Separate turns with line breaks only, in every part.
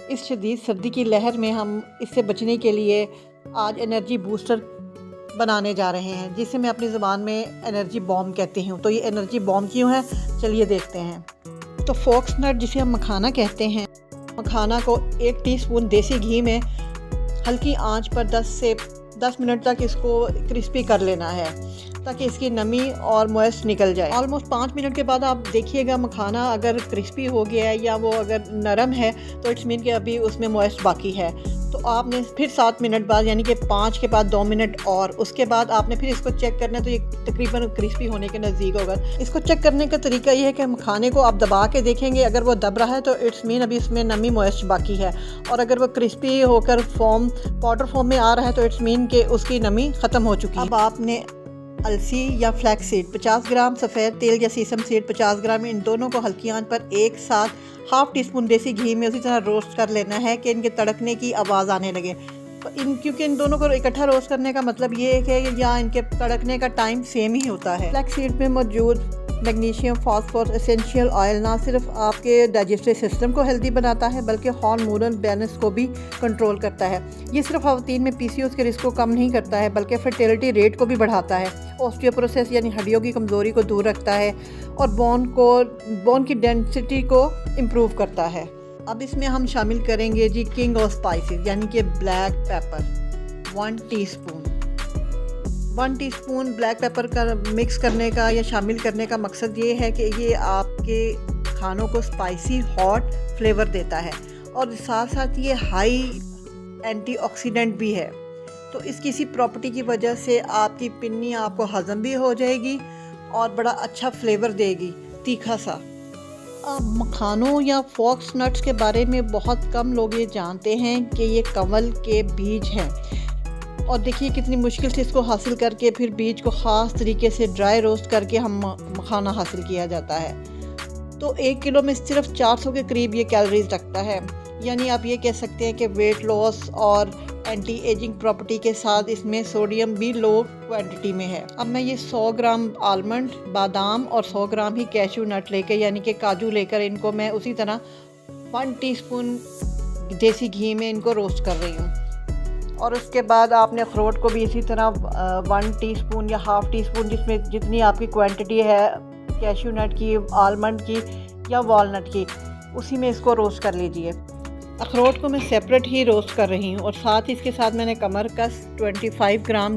इस शदीद सर्दी की लहर में हम इससे बचने के लिए आज एनर्जी बूस्टर बनाने जा रहे हैं, जिसे मैं अपनी ज़ुबान में एनर्जी बॉम्ब कहती हूँ। तो ये एनर्जी बॉम्ब क्यों है, चलिए देखते हैं। तो फोक्सनट जिसे हम मखाना कहते हैं, मखाना को 1 टीस्पून देसी घी में हल्की आंच पर 10 मिनट तक इसको क्रिस्पी कर लेना है, ताकि इसकी नमी और मॉइस्ट निकल जाए। ऑलमोस्ट 5 मिनट के बाद आप देखिएगा मखाना अगर क्रिस्पी हो गया है या वो अगर नरम है तो इट्स मीन कि अभी उसमें मॉइस्ट बाकी है। तो आपने फिर 7 मिनट बाद, यानी कि 5 के बाद 2 मिनट और उसके बाद आपने फिर इसको चेक करना है, तो ये तकरीबन क्रिस्पी होने के नज़दीक होगा। इसको चेक करने का तरीका ये है कि मखाने को आप दबा के देखेंगे, अगर वो दब रहा है तो इट्स मीन अभी इसमें नमी मॉइस्ट बाकी है, और अगर वो क्रिस्पी होकर पाउडर फॉर्म में आ रहा है तो इट्स मीन कि उसकी नमी ख़त्म हो चुकी है। अब आपने अलसी या फ्लैक्स सीड 50 ग्राम, सफ़ेद तेल या सीसम सीड 50 ग्राम, इन दोनों को हल्की आंच पर एक साथ 1/2 टीस्पून देसी घी में उसी तरह रोस्ट कर लेना है कि इनके तड़कने की आवाज़ आने लगे। तो क्योंकि इन दोनों को इकट्ठा रोस्ट करने का मतलब ये है कि या इनके तड़कने का टाइम सेम ही होता है। फ्लैक्स सीड में मौजूद मैग्नीशियम, फास्फोरस, एसेंशियल ऑयल ना सिर्फ आपके डाइजेस्टिव सिस्टम को हेल्दी बनाता है बल्कि हार्मोनल बैलेंस को भी कंट्रोल करता है। ये सिर्फ ख़वातीन में पीसीओएस के रिस्क को कम नहीं करता है बल्कि फर्टिलिटी रेट को भी बढ़ाता है, ऑस्टियोपोरोसिस यानी हड्डियों की कमज़ोरी को दूर रखता है और बोन की डेंसिटी को इम्प्रूव करता है। अब इसमें हम शामिल करेंगे जी किंग ऑफ स्पाइसेस यानी कि black pepper 1 teaspoon. 1 teaspoon black pepper का मिक्स करने का या शामिल करने का मकसद ये है कि ये आपके खानों को स्पाइसी हॉट फ्लेवर देता है और साथ साथ ये हाई एंटीऑक्सीडेंट भी है। तो इसकी इसी प्रॉपर्टी की वजह से आपकी पिन्नी आपको हज़म भी हो जाएगी और बड़ा अच्छा फ्लेवर देगी, तीखा सा। मखानों या फॉक्स नट्स के बारे में बहुत कम लोग ये जानते हैं कि ये कंवल के बीज हैं, और देखिए कितनी मुश्किल से इसको हासिल करके फिर बीज को ख़ास तरीके से ड्राई रोस्ट करके हम मखाना हासिल किया जाता है। तो 1 किलो में सिर्फ 400 के करीब ये कैलोरीज रखता है, यानी आप ये कह सकते हैं कि वेट लॉस और एंटी एजिंग प्रॉपर्टी के साथ इसमें सोडियम भी लो क्वांटिटी में है। अब मैं ये 100 ग्राम आलमंड, बादाम और 100 ग्राम ही कैशू नट लेकर यानी कि काजू लेकर इनको मैं उसी तरह 1 टीस्पून देसी घी में इनको रोस्ट कर रही हूँ। और उसके बाद आपने अखरोट को भी इसी तरह 1 टीस्पून या 1/2 टीस्पून, जिसमें जितनी आपकी क्वांटिटी है कैशू नट की, आलमंड की या वॉलनट की, उसी में इसको रोस्ट कर लीजिए। अखरोट को मैं सेपरेट ही रोस्ट कर रही हूँ और साथ ही इसके साथ मैंने कमर कस 25 ग्राम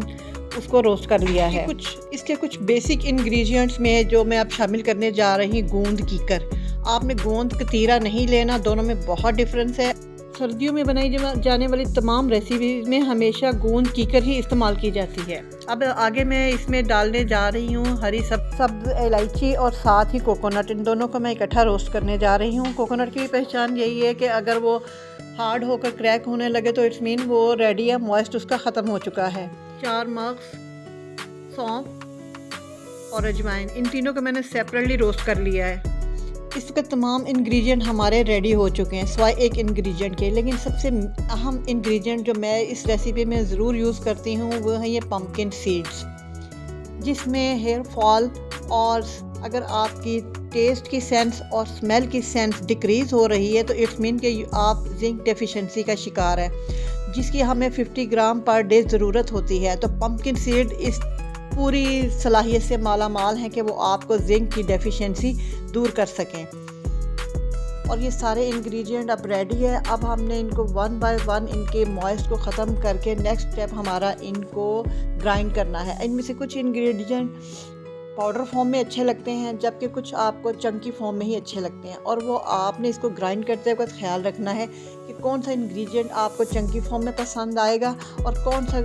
उसको रोस्ट कर लिया है। इसके कुछ बेसिक इंग्रेडिएंट्स में जो मैं अब शामिल करने जा रही हूँ, गोंद कीकर। आपने गोंद कतीरा नहीं लेना, दोनों में बहुत डिफरेंस है। सर्दियों में बनाई जाने वाली तमाम रेसिपीज में हमेशा गोंद कीकर ही इस्तेमाल की जाती है। अब आगे मैं इसमें डालने जा रही हूँ हरी सब्ज़ इलायची और साथ ही कोकोनट, इन दोनों को मैं इकट्ठा रोस्ट करने जा रही हूँ। कोकोनट की पहचान यही है कि अगर वो हार्ड होकर क्रैक होने लगे तो इट्स मीन वो रेडी है, मॉइस्ट उसका ख़त्म हो चुका है। 4 मग्स सौंफ और अजवाइन, इन तीनों को मैंने सेपरेटली रोस्ट कर लिया है। इसके तमाम इंग्रेडिएंट हमारे रेडी हो चुके हैं सिवाय एक इंग्रेडिएंट के, लेकिन सबसे अहम इंग्रेडिएंट जो मैं इस रेसिपी में ज़रूर यूज़ करती हूँ वो है ये पम्पकिन सीड्स, जिसमें हेयर फॉल और अगर आपकी टेस्ट की सेंस और स्मेल की सेंस डिक्रीज़ हो रही है तो इट्स मीन कि आप जिंक डेफिशिएंसी का शिकार है, जिसकी हमें 50 ग्राम पर डे ज़रूरत होती है। तो पम्पकिन सीड इस पूरी सलाहियत से माला माल हैं कि वो आपको जिंक की डेफिशिएंसी दूर कर सकें। और ये सारे इंग्रेडिएंट अब रेडी है। अब हमने इनको 1 बाय 1 इनके मॉइस्ट को ख़त्म करके नेक्स्ट स्टेप हमारा इनको ग्राइंड करना है। इनमें से कुछ इंग्रेडिएंट पाउडर फॉर्म में अच्छे लगते हैं जबकि कुछ आपको चंकी फॉर्म में ही अच्छे लगते हैं, और वो आपने इसको ग्राइंड करते वक्त ख्याल रखना है कि कौन सा इंग्रेडिएंट आपको चंकी फॉर्म में पसंद आएगा और कौन सा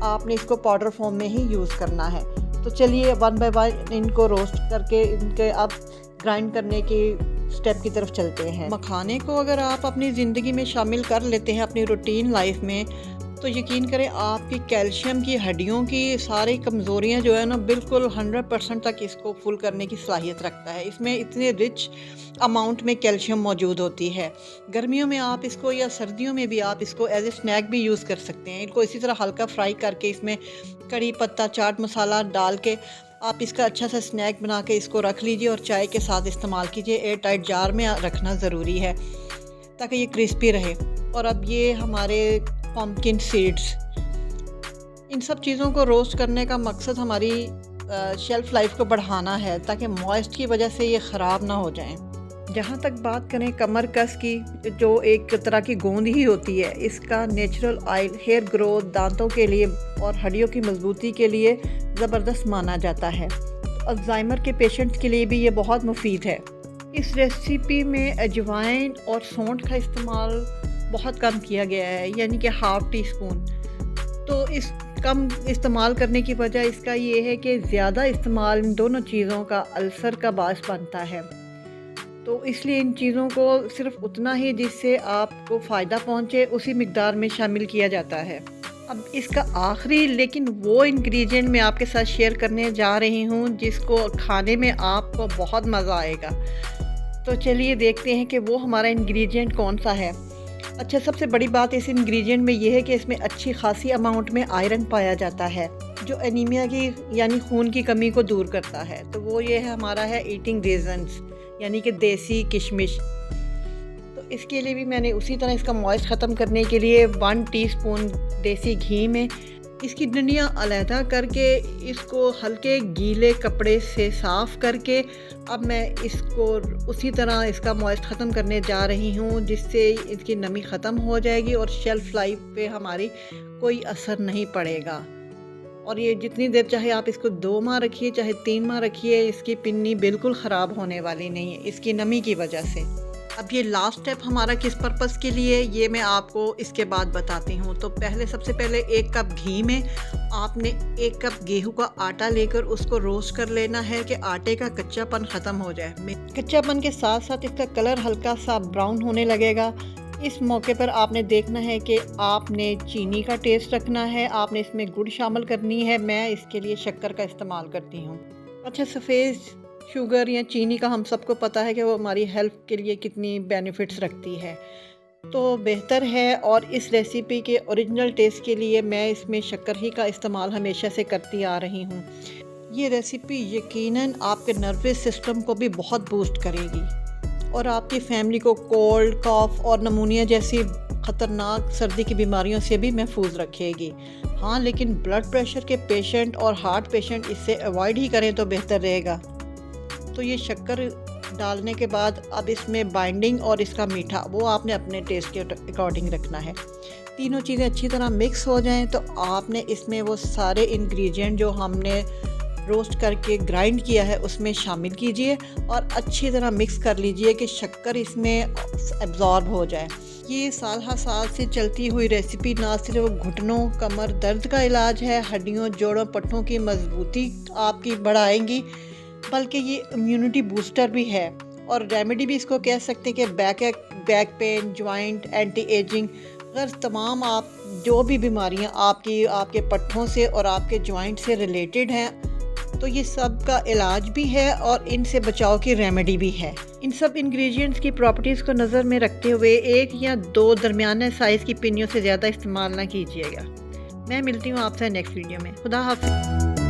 आपने इसको पाउडर फॉर्म में ही यूज़ करना है। तो चलिए 1 बाय 1 इनको रोस्ट करके इनके अब ग्राइंड करने की स्टेप की तरफ चलते हैं। मखाने को अगर आप अपनी ज़िंदगी में शामिल कर लेते हैं अपनी रूटीन लाइफ में, तो यकीन करें आपकी कैल्शियम की हड्डियों की सारी कमज़ोरियां जो है ना बिल्कुल 100% तक इसको फुल करने की सलाहियत रखता है। इसमें इतने रिच अमाउंट में कैल्शियम मौजूद होती है। गर्मियों में आप इसको या सर्दियों में भी आप इसको एज ए स्नैक भी यूज़ कर सकते हैं। इनको इसी तरह हल्का फ्राई करके इसमें कड़ी पत्ता, चाट मसाला डाल के आप इसका अच्छा सा स्नैक बना के इसको रख लीजिए और चाय के साथ इस्तेमाल कीजिए। एयर टाइट जार में रखना ज़रूरी है ताकि ये क्रिस्पी रहे। और अब ये हमारे पम्पकिन सीड्स, इन सब चीज़ों को रोस्ट करने का मकसद हमारी शेल्फ़ लाइफ को बढ़ाना है ताकि मॉइस्ट की वजह से ये ख़राब ना हो जाएं। जहाँ तक बात करें कमर कस की, जो एक तरह की गोंद ही होती है, इसका नेचुरल ऑयल हेयर ग्रोथ, दांतों के लिए और हड्डियों की मजबूती के लिए ज़बरदस्त माना जाता है। अल्जाइमर के पेशेंट्स के लिए भी ये बहुत मुफीद है। इस रेसिपी में अजवाइन और सौंठ का इस्तेमाल बहुत कम किया गया है, यानी कि हाफ़ टी स्पून। तो इस कम इस्तेमाल करने की वजह इसका ये है कि ज़्यादा इस्तेमाल इन दोनों चीज़ों का अल्सर का बायस बनता है। तो इसलिए इन चीज़ों को सिर्फ उतना ही जिससे आपको फ़ायदा पहुँचे उसी मिक़दार में शामिल किया जाता है। अब इसका आखिरी लेकिन वो इंग्रेडिएंट मैं आपके साथ शेयर करने जा रही हूँ जिसको खाने में आपको बहुत मज़ा आएगा। तो चलिए देखते हैं कि वो हमारा इंग्रेडिएंट कौन सा है। अच्छा, सबसे बड़ी बात इस इंग्रेडिएंट में ये है कि इसमें अच्छी खासी अमाउंट में आयरन पाया जाता है जो एनीमिया की यानी खून की कमी को दूर करता है। तो वो ये है हमारा है ईटिंग रेजन्स, यानी कि देसी किशमिश। तो इसके लिए भी मैंने उसी तरह इसका मॉइस्ट ख़त्म करने के लिए 1 टीस्पून देसी घी में इसकी डंडियाँ अलहदा करके इसको हल्के गीले कपड़े से साफ़ करके अब मैं इसको उसी तरह इसका मॉइस्ट ख़त्म करने जा रही हूँ जिससे इसकी नमी ख़त्म हो जाएगी और शेल्फ़ लाइफ पे हमारी कोई असर नहीं पड़ेगा। और ये जितनी देर चाहे आप इसको 2 माह रखिए चाहे 3 माह रखिए, इसकी पिन्नी बिल्कुल ख़राब होने वाली नहीं है इसकी नमी की वजह से। अब ये लास्ट स्टेप हमारा किस पर्पज़ के लिए, ये मैं आपको इसके बाद बताती हूँ। तो सबसे पहले 1 कप घी में आपने 1 कप गेहूं का आटा लेकर उसको रोस्ट कर लेना है कि आटे का कच्चापन ख़त्म हो जाए। कच्चापन के साथ साथ इसका कलर हल्का सा ब्राउन होने लगेगा। इस मौके पर आपने देखना है कि आपने चीनी का टेस्ट रखना है, आपने इसमें गुड़ शामिल करनी है। मैं इसके लिए शक्कर का इस्तेमाल करती हूँ। अच्छा, सफ़ेद शुगर या चीनी का हम सबको पता है कि वो हमारी हेल्थ के लिए कितनी बेनिफिट्स रखती है, तो बेहतर है। और इस रेसिपी के ओरिजिनल टेस्ट के लिए मैं इसमें शक्कर ही का इस्तेमाल हमेशा से करती आ रही हूँ। ये रेसिपी यकीनन आपके नर्वस सिस्टम को भी बहुत बूस्ट करेगी और आपकी फैमिली को कोल्ड, कॉफ और नमूनिया जैसी ख़तरनाक सर्दी की बीमारियों से भी महफूज रखेगी। हाँ, लेकिन ब्लड प्रेशर के पेशेंट और हार्ट पेशेंट इससे अवॉइड ही करें तो बेहतर रहेगा। तो ये शक्कर डालने के बाद अब इसमें बाइंडिंग और इसका मीठा वो आपने अपने टेस्ट के अकॉर्डिंग रखना है। तीनों चीज़ें अच्छी तरह मिक्स हो जाएं तो आपने इसमें वो सारे इंग्रेडिएंट जो हमने रोस्ट करके ग्राइंड किया है उसमें शामिल कीजिए और अच्छी तरह मिक्स कर लीजिए कि शक्कर इसमें एब्जॉर्ब हो जाए। ये साल हर साल से चलती हुई रेसिपी ना सिर्फ घुटनों कमर दर्द का इलाज है, हड्डियों जोड़ों पट्टों की मजबूती आपकी बढ़ाएंगी, बल्कि ये इम्यूनिटी बूस्टर भी है और रेमेडी भी इसको कह सकते हैं कि back pain, joint, anti ageing, अगर तमाम आप जो भी बीमारियां आपके पट्ठों से और आपके जॉइंट से रिलेटेड हैं तो ये सब का इलाज भी है और इनसे बचाव की रेमेडी भी है। इन सब इंग्रेडिएंट्स की प्रॉपर्टीज़ को नज़र में रखते हुए 1 या 2 दरमियाने साइज़ की पिन्नियों से ज़्यादा इस्तेमाल ना कीजिएगा। मैं मिलती हूँ आपसे नेक्स्ट वीडियो में। खुदा हाफ़िज़।